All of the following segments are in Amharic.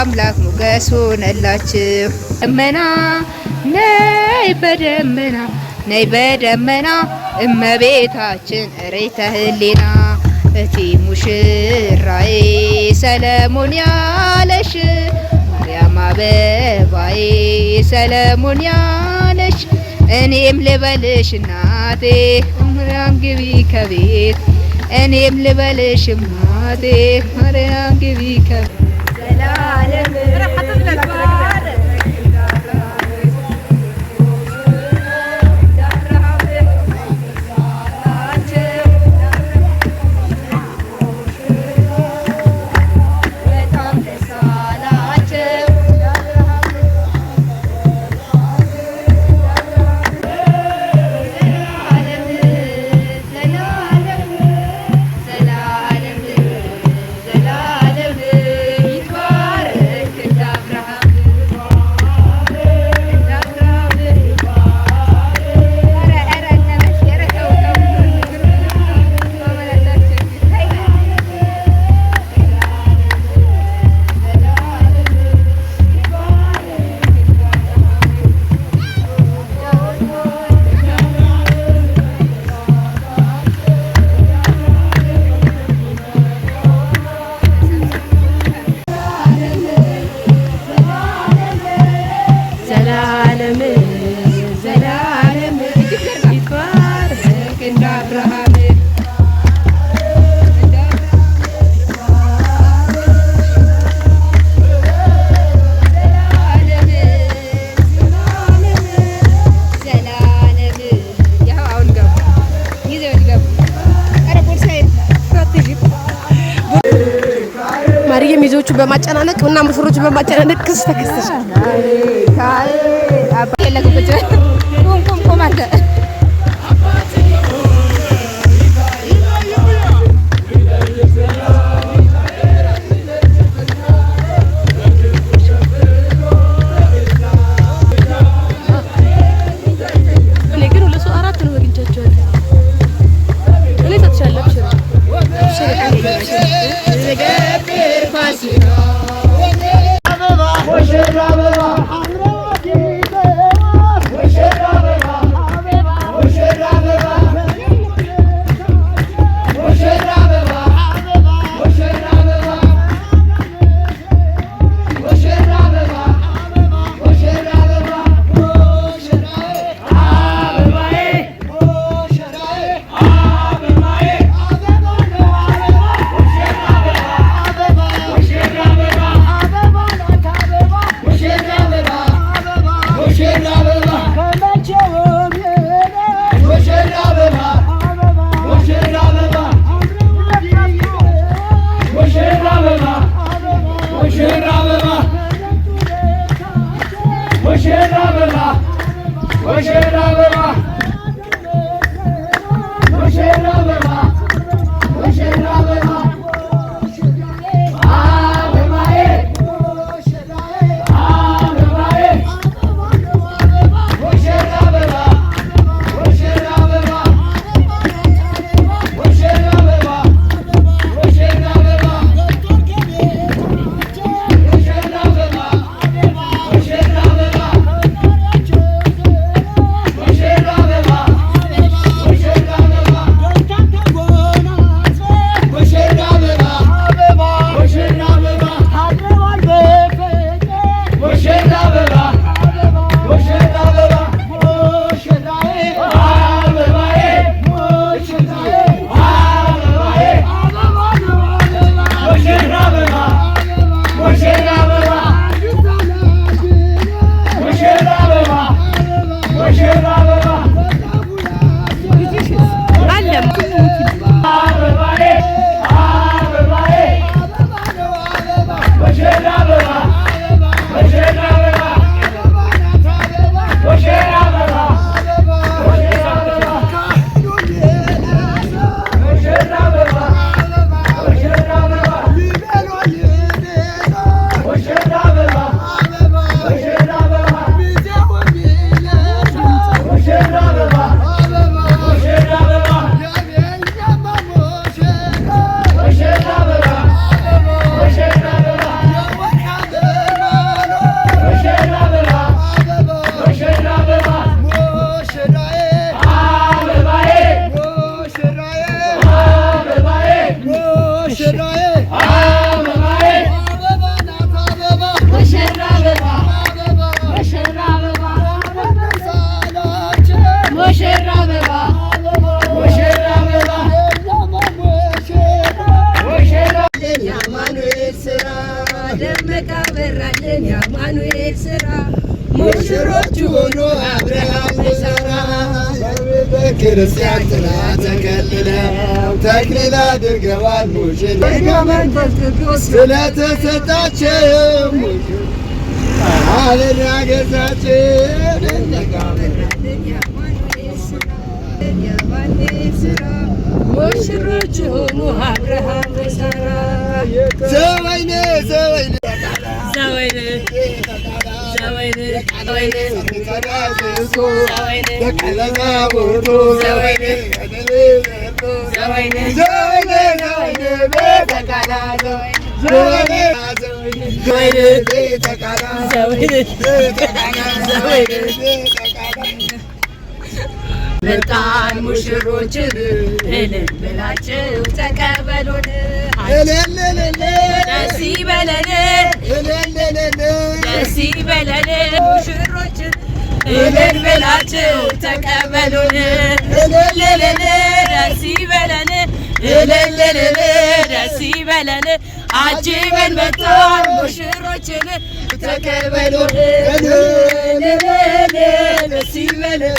አምላክ ሞገስ ሆነላችሁ። ደመና ነይ በደመና ነይ በደመና እመቤታችን ሬተ ህሊና እቲ ሙሽራዬ ሰለሞን ያለሽ ማርያም አበባዬ ሰለሞን ያለሽ እኔም ልበልሽ እናቴ ማርያም ግቢ ከቤት እኔም ልበልሽ እናቴ ማርያም ግቢ ከቤት ሚዜዎቹ በማጨናነቅ እና ሙሽሮቹ በማጨናነቅ ክስ ተከሰሰ። ክርስቲያን ጥላ ተከልለው ተክሊል አድርገዋል ሙሽራ መንፈስ ቅዱስ ስለተሰጣቸው አለና ገዛችን ሙሽሮች ሆኑ አብርሃም ሳራ ዘወይኔ ዘወይኔ ዘወይኔ ዘወይኔ ዘወይኔ መጣን ሙሽሮችን እልል ብላችሁ ተቀበሉን ደስ ይበለን ደስ ይበለን ሙሽሮችን እልል ብላችሁ ተቀበሉን ደስ ይበለን ደስ ይበለን አጅበን መጣን ሙሽሮችን ተቀበሉን ደስ ይበለን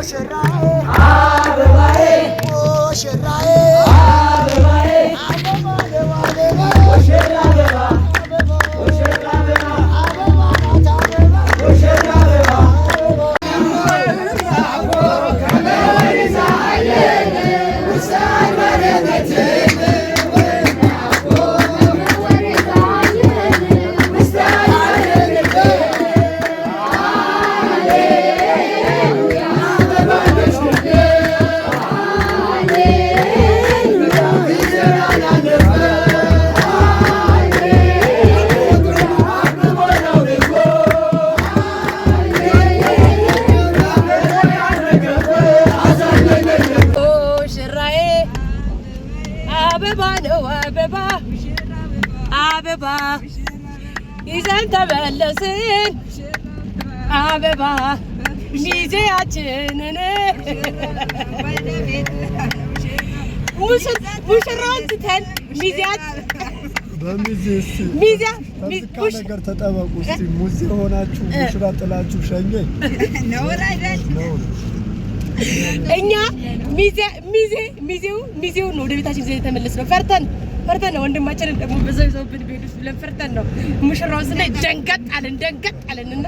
ሙሽራ አበባ አበባ ይዘን ተመለስን አበባ ሚዜያችንን ሙሽራውን ትተን ሚዜያት ሚዜያ ነገር ተጠበቁ። እስቲ ሙዚ ሆናችሁ ሙሽራ ጥላችሁ ሸኘኝ ነው አይደል? እኛ ሚዜው ነው ወደ ቤታችን ይዘን የተመለስነው። ፈርተን ነው ወንድማችንን ደግሞ በዛው ይዘውብን ቤት ብለን ፈርተን ነው። ሙሽራውን ስናይ ደንገጥ አለንና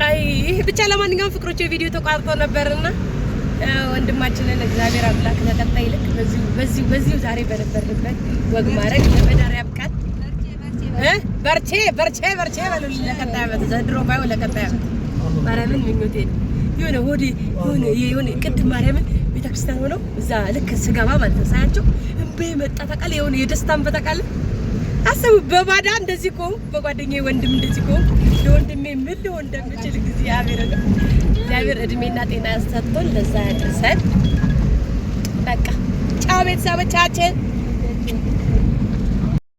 አይ ብቻ ለማንኛውም ፍቅሮቼ ቪዲዮ ተቋርጦ ነበርና ወንድማችንን እግዚአብሔር አምላክ ለቀጣይ ልክ በዚሁ ዛሬ በነበርንበት ወግ ማድረግ ለመዳር ያብቃል። በርቼ በሉልኝ ለቀጣይ ዓመት ዘንድሮ ባይሆን ለቀጣይ ዓመት ማርያምን ምኞቴ ነው። የሆነ ቅድም ማርያምን ቤተክርስቲያን ሆነው እዛ ልክ ስገባ ማለት ነው ሳያቸው እንቤ መጣ ታውቃለህ። የሆነ የደስታን በታውቃለህ አሰቡ በባዳ እንደዚህ እኮ በጓደኛዬ ወንድም እንደዚህ እኮ ለወንድሜ ምን ሊሆን እንደምችል እግዚአብሔር እድሜና ጤና ሰጥቶን ለዛ ያደርሰን። በቃ ቻው ቤተሰቦቻችን።